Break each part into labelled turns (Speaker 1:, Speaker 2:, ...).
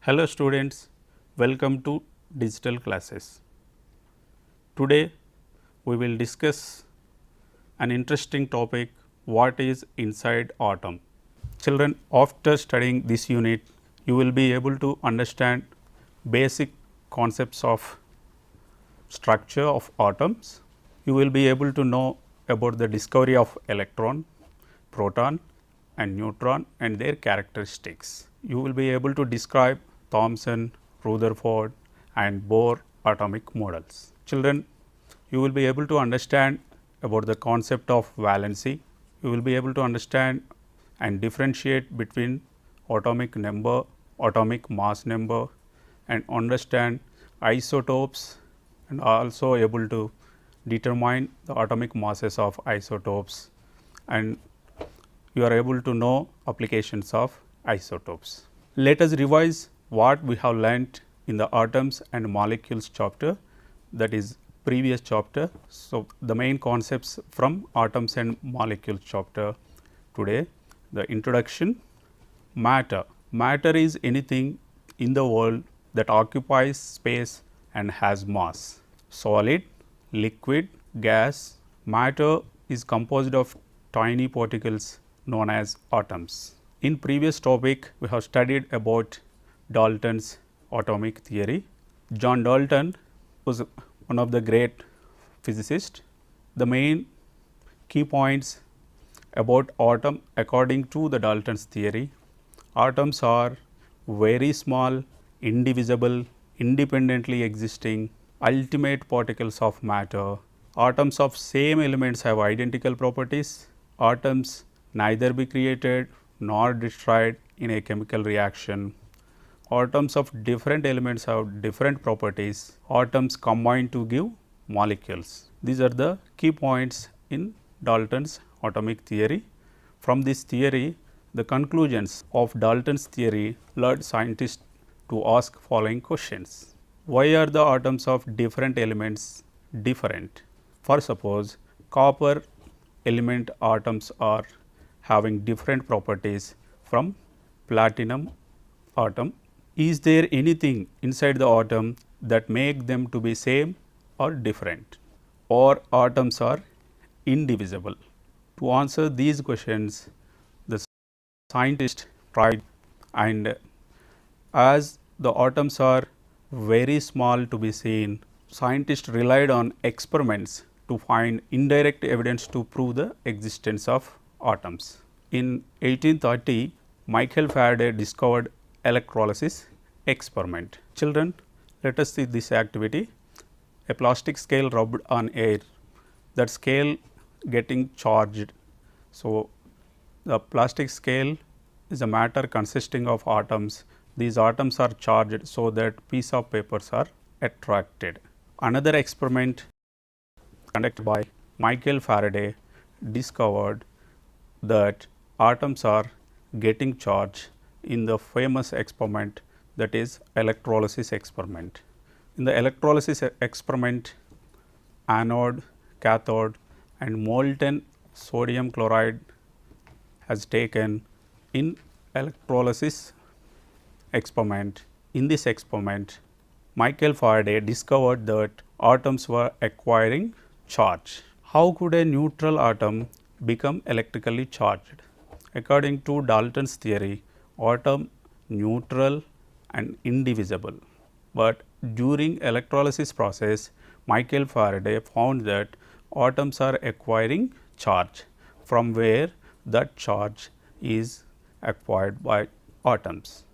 Speaker 1: Hello students, welcome to digital classes. Today we will discuss an interesting topic, what is inside atom. Children, after studying this unit you will be able to understand basic concepts of structure of atoms. You will be able to know about the discovery of electron, proton and neutron and their characteristics. You will be able to describe Thomson, Rutherford and Bohr atomic models. Children, you will be able to understand about the concept of valency. You will be able to understand and differentiate between atomic number, atomic mass number and understand isotopes and also able to determine the atomic masses of isotopes, and you are able to know applications of isotopes. Let us revise what we have learnt in the atoms and molecules chapter, that is previous chapter. So, the main concepts from atoms and molecules chapter today. The introduction. Matter. Matter is anything in the world that occupies space and has mass. Solid, liquid, gas. Matter is composed of tiny particles known as atoms. In previous topic we have studied about Dalton's atomic theory. John Dalton was one of the great physicists. The main key points about atom according to the Dalton's theory: atoms are very small, indivisible, independently existing, ultimate particles of matter. Atoms of same elements have identical properties. Atoms neither be created nor destroyed in a chemical reaction. Atoms of different elements have different properties. Atoms combine to give molecules. These are the key points in Dalton's atomic theory. From this theory, the conclusions of Dalton's theory led scientists to ask following questions. Why are the atoms of different elements different? For suppose copper element atoms are having different properties from platinum atom. Is there anything inside the atom that make them to be same or different, or atoms are indivisible? To answer these questions, the scientists tried, and as the atoms are very small to be seen, scientists relied on experiments to find indirect evidence to prove the existence of atoms. In 1830, Michael Faraday discovered electrolysis experiment. Children, let us see this activity. A plastic scale rubbed on air, that scale getting charged. So, the plastic scale is a matter consisting of atoms. These atoms are charged so that piece of papers are attracted. Another experiment conducted by Michael Faraday discovered that atoms are getting charged in the famous experiment, that is electrolysis experiment. In the electrolysis experiment, anode, cathode and molten sodium chloride has taken in electrolysis experiment. In this experiment, Michael Faraday discovered that atoms were acquiring charge. How could a neutral atom become electrically charged? According to Dalton's theory, atom neutral and indivisible, but during electrolysis process, Michael Faraday found that atoms are acquiring charge, from where that charge is acquired by atoms.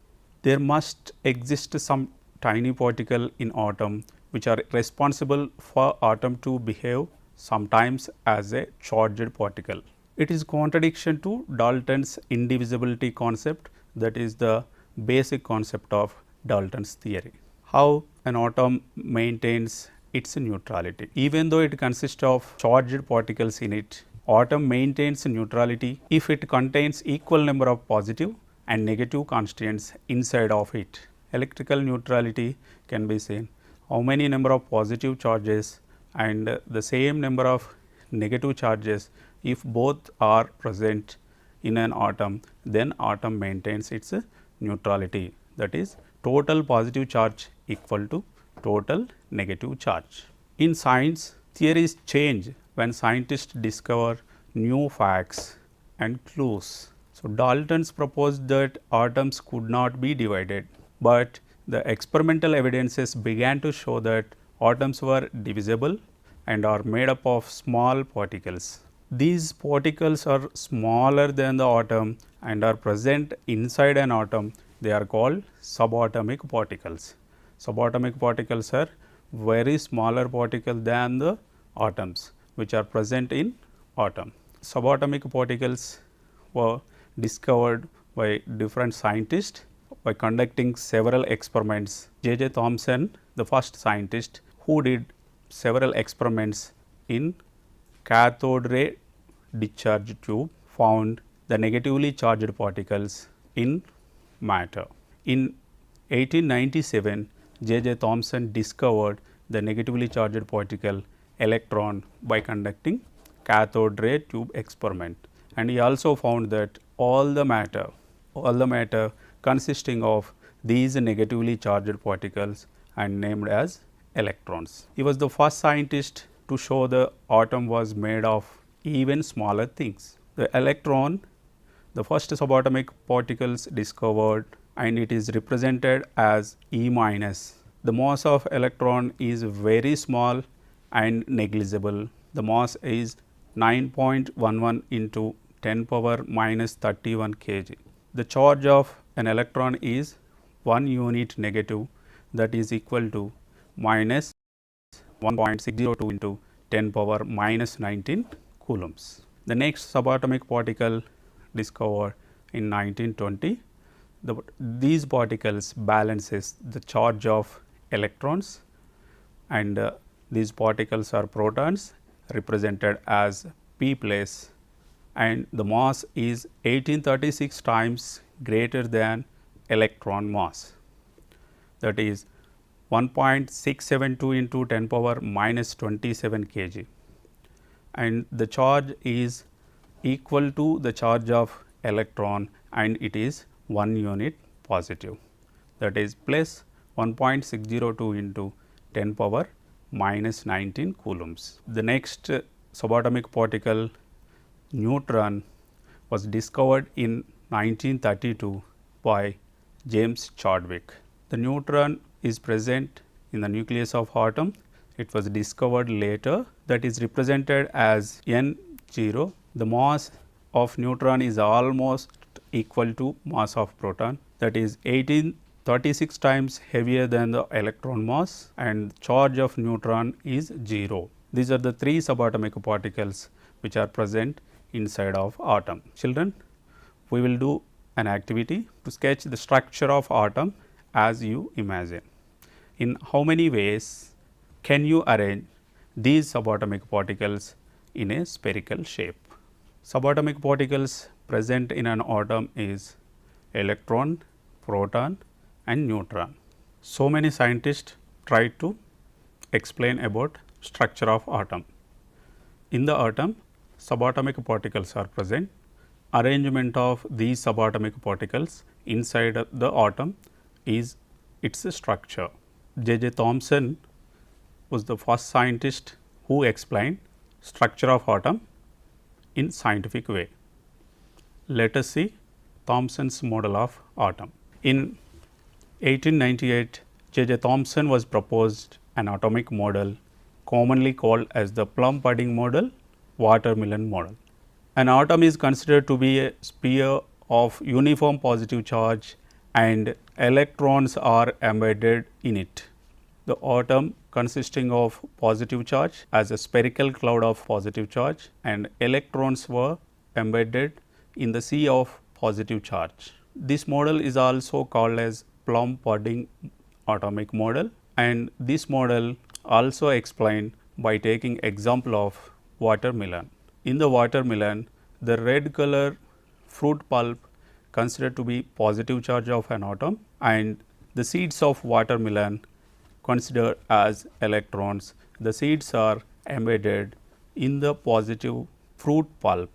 Speaker 1: There must exist some tiny particle in atom which are responsible for atom to behave sometimes as a charged particle. It is contradiction to Dalton's indivisibility concept, that is the basic concept of Dalton's theory. How an atom maintains its neutrality? Even though it consists of charged particles in it, atom maintains neutrality if it contains equal number of positive and negative constituents inside of it. Electrical neutrality can be seen how many number of positive charges and the same number of negative charges, if both are present in an atom, then atom maintains its neutrality, that is total positive charge equal to total negative charge. In science, theories change when scientists discover new facts and clues. So, Dalton's proposed that atoms could not be divided, but the experimental evidences began to show that atoms were divisible and are made up of small particles. These particles are smaller than the atom and are present inside an atom. They are called subatomic particles. Subatomic particles are very smaller particles than the atoms which are present in atom. Subatomic particles were discovered by different scientists by conducting several experiments. J. Thomson, the first scientist who did several experiments in cathode ray discharge tube, found the negatively charged particles in matter. In 1897, J. Thomson discovered the negatively charged particle electron by conducting cathode ray tube experiment, and he also found that all the matter consisting of these negatively charged particles and named as electrons. He was the first scientist to show the atom was made of even smaller things. The electron, the first subatomic particles discovered, and it is represented as E minus. The mass of electron is very small and negligible. The mass is 9.11 into 10 power minus 31 kg. The charge of an electron is 1 unit negative, that is equal to minus 1.602 into 10 power minus 19 coulombs. The next subatomic particle discovered in 1920, these particles balances the charge of electrons, and these particles are protons represented as p plus, and the mass is 1836 times greater than electron mass, that is 1.672 into 10 power minus 27 kg, and the charge is equal to the charge of electron, and it is 1 unit positive, that is plus 1.602 into 10 power minus 19 coulombs. The next subatomic particle neutron was discovered in 1932 by James Chadwick. The neutron is present in the nucleus of atom. It was discovered later, that is represented as N0. The mass of neutron is almost equal to mass of proton, that is 1836 times heavier than the electron mass, and charge of neutron is 0. These are the three subatomic particles which are present inside of atom. Children, we will do an activity to sketch the structure of atom as you imagine. In how many ways can you arrange these subatomic particles in a spherical shape? Subatomic particles present in an atom is electron, proton and neutron. So many scientists try to explain about structure of atom. In the atom, subatomic particles are present. Arrangement of these subatomic particles inside the atom is its structure. J. Thomson was the first scientist who explained structure of atom in scientific way. Let us see Thomson's model of atom. In 1898, J. Thomson was proposed an atomic model commonly called as the plum pudding model, watermelon model. An atom is considered to be a sphere of uniform positive charge and electrons are embedded in it. The atom consisting of positive charge as a spherical cloud of positive charge, and electrons were embedded in the sea of positive charge. This model is also called as plum pudding atomic model, and this model also explained by taking example of watermelon. In the watermelon, the red color fruit pulp considered to be positive charge of an atom, and the seeds of watermelon considered as electrons. The seeds are embedded in the positive fruit pulp.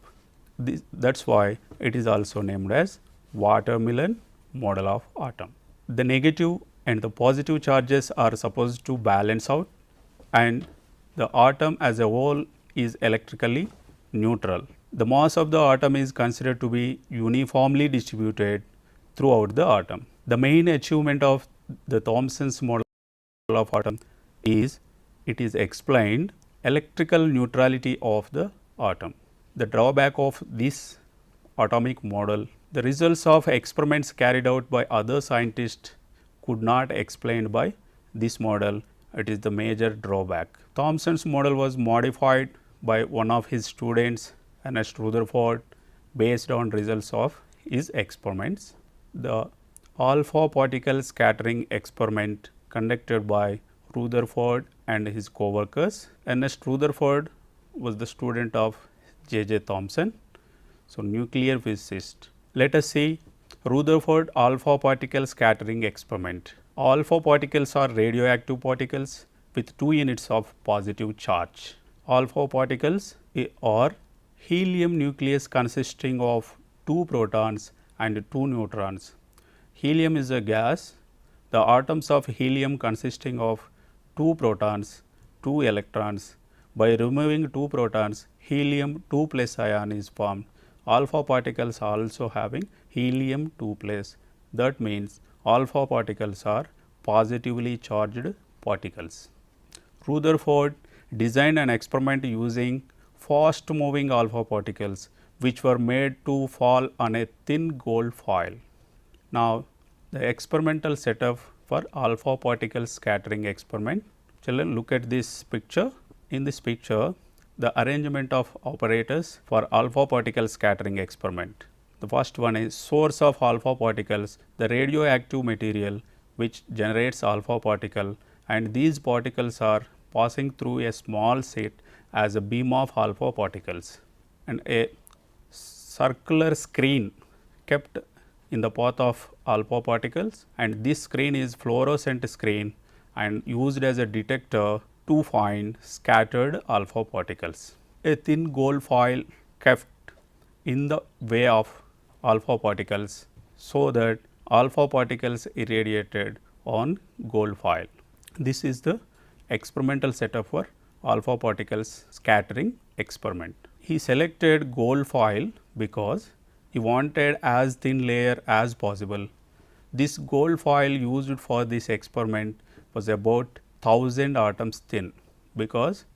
Speaker 1: That is why it is also named as watermelon model of atom. the negative and the positive charges are supposed to balance out, and the atom as a whole is electrically neutral. The mass of the atom is considered to be uniformly distributed throughout the atom. The main achievement of the Thomson's model of atom is it is explained electrical neutrality of the atom. The drawback of this atomic model, the results of experiments carried out by other scientists could not explained by this model. It is the major drawback. Thomson's model was modified by one of his students, Ernest Rutherford, based on results of his experiments. The alpha particle scattering experiment conducted by Rutherford and his co-workers. Ernest Rutherford was the student of J.J. Thomson, so nuclear physicist. Let us see Rutherford alpha particle scattering experiment. Alpha particles are radioactive particles with 2 units of positive charge. Alpha particles are helium nucleus consisting of 2 protons and 2 neutrons. Helium is a gas. The atoms of helium consisting of 2 protons, 2 electrons. By removing 2 protons, helium 2 plus ion is formed. Alpha particles are also having helium 2 plus. That means alpha particles are positively charged particles. Rutherford designed an experiment using fast moving alpha particles which were made to fall on a thin gold foil. Now, the experimental setup for alpha particle scattering experiment. Children, look at this picture. In this picture, the arrangement of operators for alpha particle scattering experiment. The first one is source of alpha particles, the radioactive material which generates alpha particle, and these particles are passing through a small slit as a beam of alpha particles, and a circular screen kept in the path of alpha particles, and this screen is fluorescent screen and used as a detector to find scattered alpha particles. A thin gold foil kept in the way of alpha particles, so that alpha particles irradiated on gold foil. This is the experimental setup for alpha particles scattering experiment. He selected gold foil because he wanted as thin layer as possible. This gold foil used for this experiment was about 1000 atoms thin, because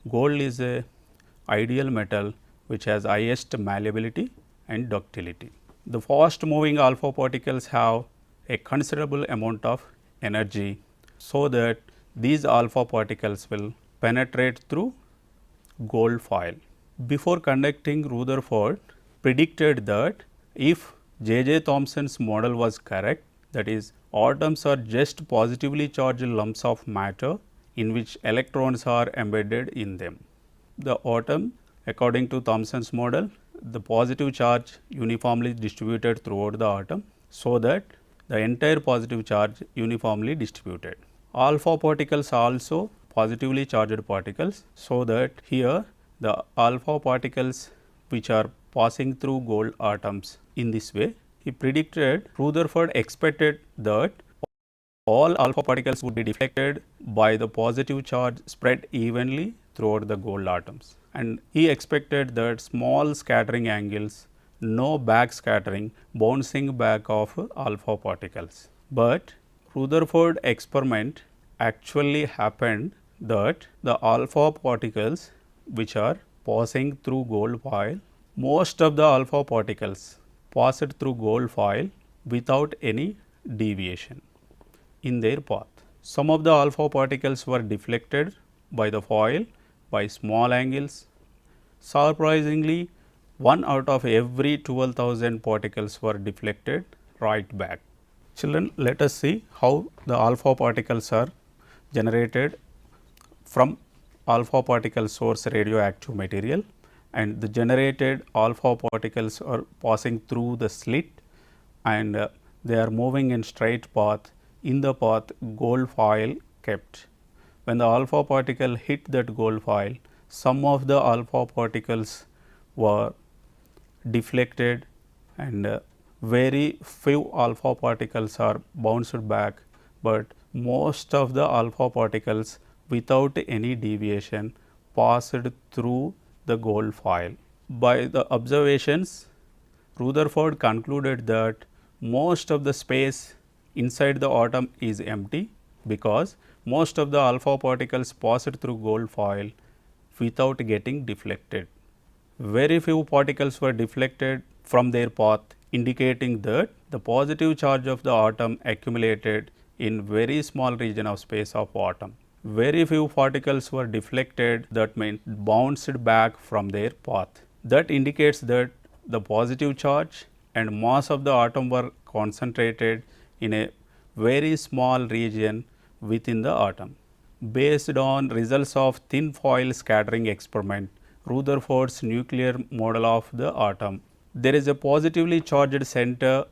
Speaker 1: gold is a ideal metal which has highest malleability and ductility. The fast moving alpha particles have a considerable amount of energy, so that these alpha particles will penetrate through gold foil. Before conducting, Rutherford predicted that if J.J. Thomson's model was correct, that is, atoms are just positively charged lumps of matter in which electrons are embedded in them. The atom, according to Thomson's model, the positive charge uniformly distributed throughout the atom, so that the entire positive charge uniformly distributed. Alpha particles are also positively charged particles, so that here the alpha particles which are passing through gold atoms in this way. He predicted, Rutherford expected that all alpha particles would be deflected by the positive charge spread evenly throughout the gold atoms, and he expected that small scattering angles, no back scattering, bouncing back of alpha particles. But Rutherford experiment actually happened that the alpha particles which are passing through gold foil, most of the alpha particles passed through gold foil without any deviation in their path. Some of the alpha particles were deflected by the foil by small angles. Surprisingly, 1 out of every 12,000 particles were deflected right back. Children, let us see how the alpha particles are generated from alpha particle source radioactive material, and the generated alpha particles are passing through the slit, and they are moving in straight path. In the path, gold foil kept. When the alpha particle hit that gold foil, some of the alpha particles were deflected and very few alpha particles are bounced back, but most of the alpha particles without any deviation passed through the gold foil. By the observations, Rutherford concluded that most of the space inside the atom is empty, because most of the alpha particles passed through gold foil without getting deflected. Very few particles were deflected from their path, indicating that the positive charge of the atom accumulated in very small region of space of atom. Very few particles were deflected, that means bounced back from their path. That indicates that the positive charge and mass of the atom were concentrated in a very small region within the atom. Based on results of thin foil scattering experiment, Rutherford's nuclear model of the atom, there is a positively charged center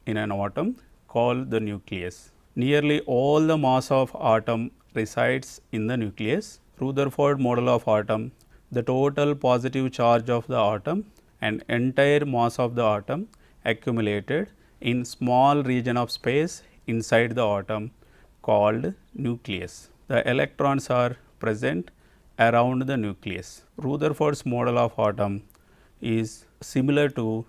Speaker 1: in an atom called the nucleus. Nearly all the mass of atom resides in the nucleus. Rutherford model of atom, the total positive charge of the atom and entire mass of the atom accumulated in small region of space inside the atom called nucleus. The electrons are present around the nucleus. Rutherford's model of atom is similar to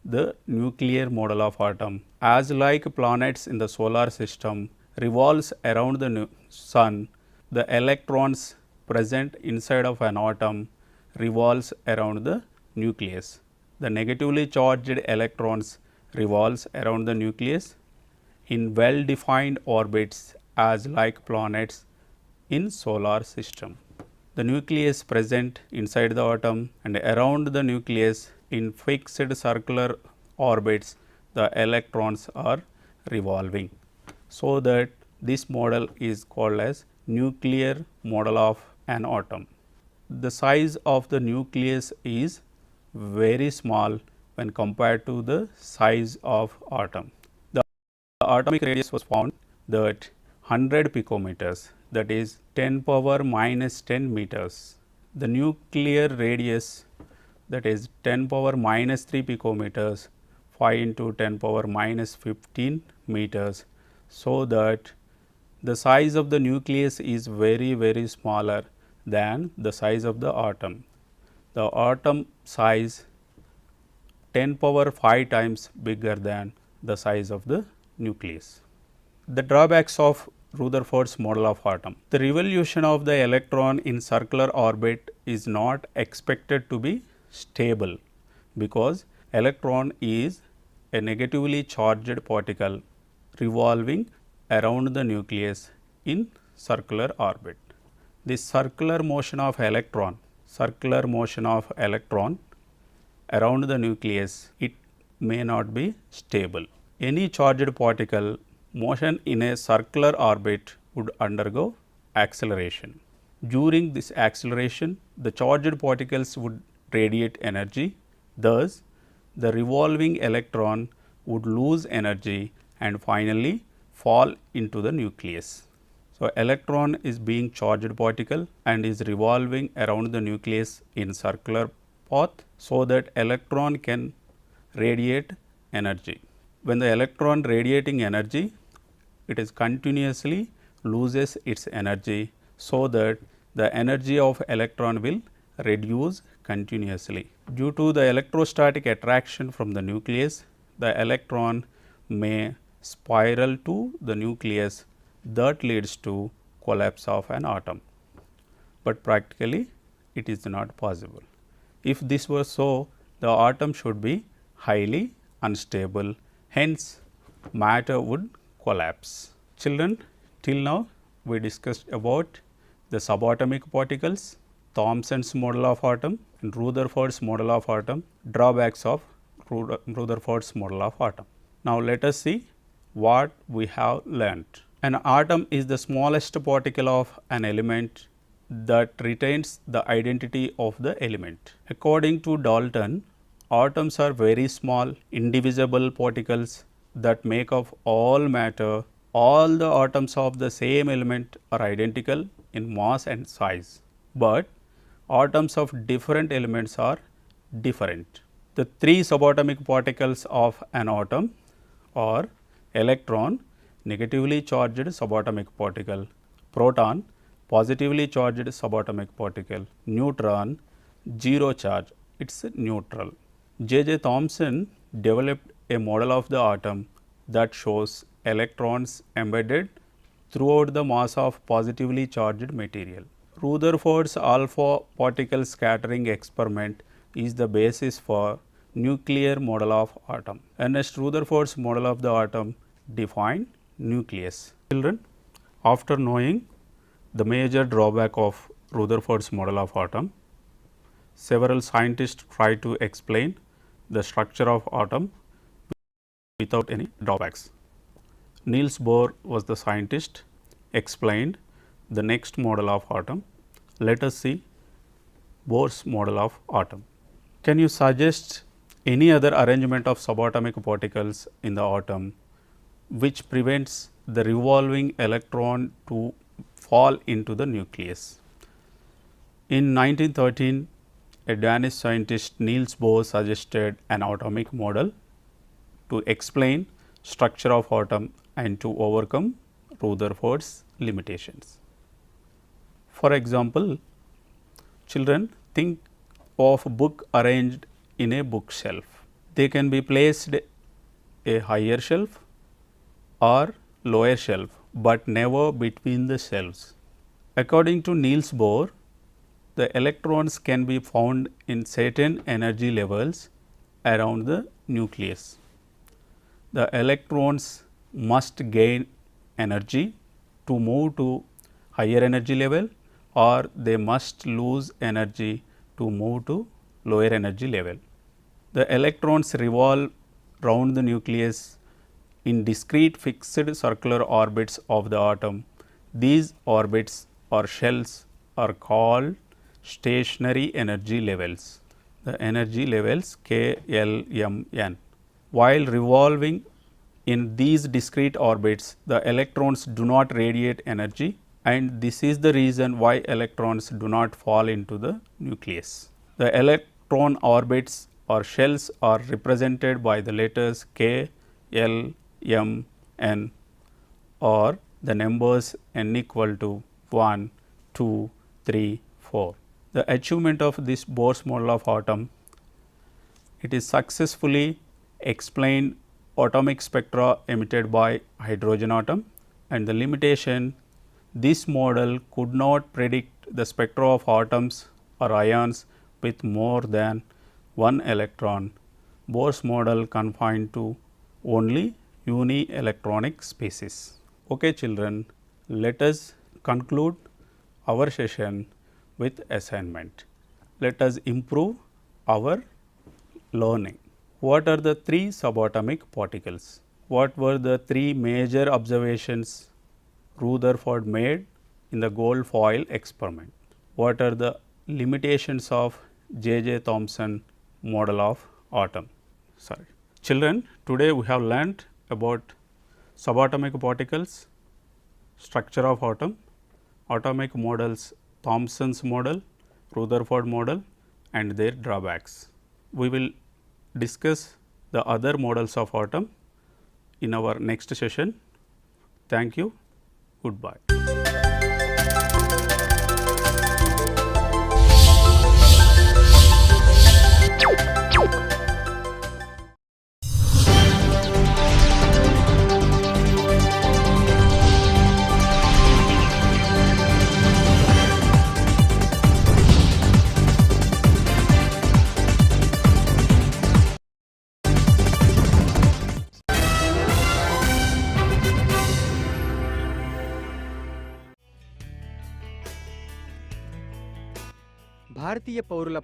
Speaker 1: the nuclear model of atom. As like planets in the solar system revolves around the sun, the electrons present inside of an atom revolves around the nucleus. The negatively charged electrons revolves around the nucleus in well defined orbits as like planets in solar system. The nucleus present inside the atom and around the nucleus in fixed circular orbits, the electrons are revolving. So that this model is called as nuclear model of an atom. The size of the nucleus is very small when compared to the size of atom. The atomic radius was found that 100 picometers, that is 10 power minus 10 meters. The nuclear radius, that is 10 power minus 3 picometers, 5 into 10 power minus 15 meters. So that the size of the nucleus is very smaller than the size of the atom. The atom size 10 power 5 times bigger than the size of the nucleus. The drawbacks of Rutherford's model of atom. The revolution of the electron in circular orbit is not expected to be stable, because electron is a negatively charged particle revolving around the nucleus in circular orbit. This circular motion of electron around the nucleus, it may not be stable. Any charged particle motion in a circular orbit would undergo acceleration. During this acceleration, the charged particles would radiate energy. Thus, the revolving electron would lose energy and finally fall into the nucleus. So, electron is being charged particle and is revolving around the nucleus in circular path, so that electron can radiate energy. When the electron radiating energy, it is continuously loses its energy, so that the energy of electron will reduce continuously. Due to the electrostatic attraction from the nucleus, the electron may spiral to the nucleus, that leads to collapse of an atom, but practically it is not possible. If this were so, the atom should be highly unstable, hence matter would collapse. Children, till now we discussed about the subatomic particles, Thomson's model of atom and Rutherford's model of atom, drawbacks of Rutherford's model of atom. Now, let us see what we have learnt. An atom is the smallest particle of an element that retains the identity of the element. According to Dalton, atoms are very small indivisible particles that make up all matter. All the atoms of the same element are identical in mass and size, but atoms of different elements are different. The three subatomic particles of an atom are electron, negatively charged subatomic particle, proton, positively charged subatomic particle, neutron, zero charge, it is neutral. J. Thomson developed a model of the atom that shows electrons embedded throughout the mass of positively charged material. Rutherford's alpha particle scattering experiment is the basis for nuclear model of atom. Ernest Rutherford's model of the atom defined nucleus. Children, after knowing the major drawback of Rutherford's model of atom, several scientists try to explain the structure of atom without any drawbacks. Niels Bohr was the scientist, explained the next model of atom. Let us see Bohr's model of atom. Can you suggest any other arrangement of subatomic particles in the atom which prevents the revolving electron to fall into the nucleus? In 1913, a Danish scientist Niels Bohr suggested an atomic model to explain structure of atom and to overcome Rutherford's limitations. For example, children, think of a book arranged in a bookshelf. They can be placed a higher shelf or lower shelf, but never between the shelves. According to Niels Bohr, the electrons can be found in certain energy levels around the nucleus. The electrons must gain energy to move to higher energy level, or they must lose energy to move to lower energy level. The electrons revolve round the nucleus in discrete fixed circular orbits of the atom. These orbits or shells are called stationary energy levels. The energy levels K, L, M, N. While revolving in these discrete orbits, the electrons do not radiate energy, and this is the reason why electrons do not fall into the nucleus. The electron orbits or shells are represented by the letters K, L, M, N, or the numbers n equal to 1, 2, 3, 4. The achievement of this Bohr's model of atom, it is successfully explained atomic spectra emitted by hydrogen atom, and the limitation, this model could not predict the spectra of atoms or ions with more than one electron. Bohr's model confined to only uni-electronic species. Okay children, let us conclude our session with assignment. Let us improve our learning. What are the three subatomic particles? What were the three major observations Rutherford made in the gold foil experiment? What are the limitations of J. Thomson model of atom? Children, today we have learnt about subatomic particles, structure of atom, atomic models, Thomson's model, Rutherford model, and their drawbacks. We will discuss the other models of atom in our next session. Thank you. Goodbye.
Speaker 2: భారతీయ పౌరుల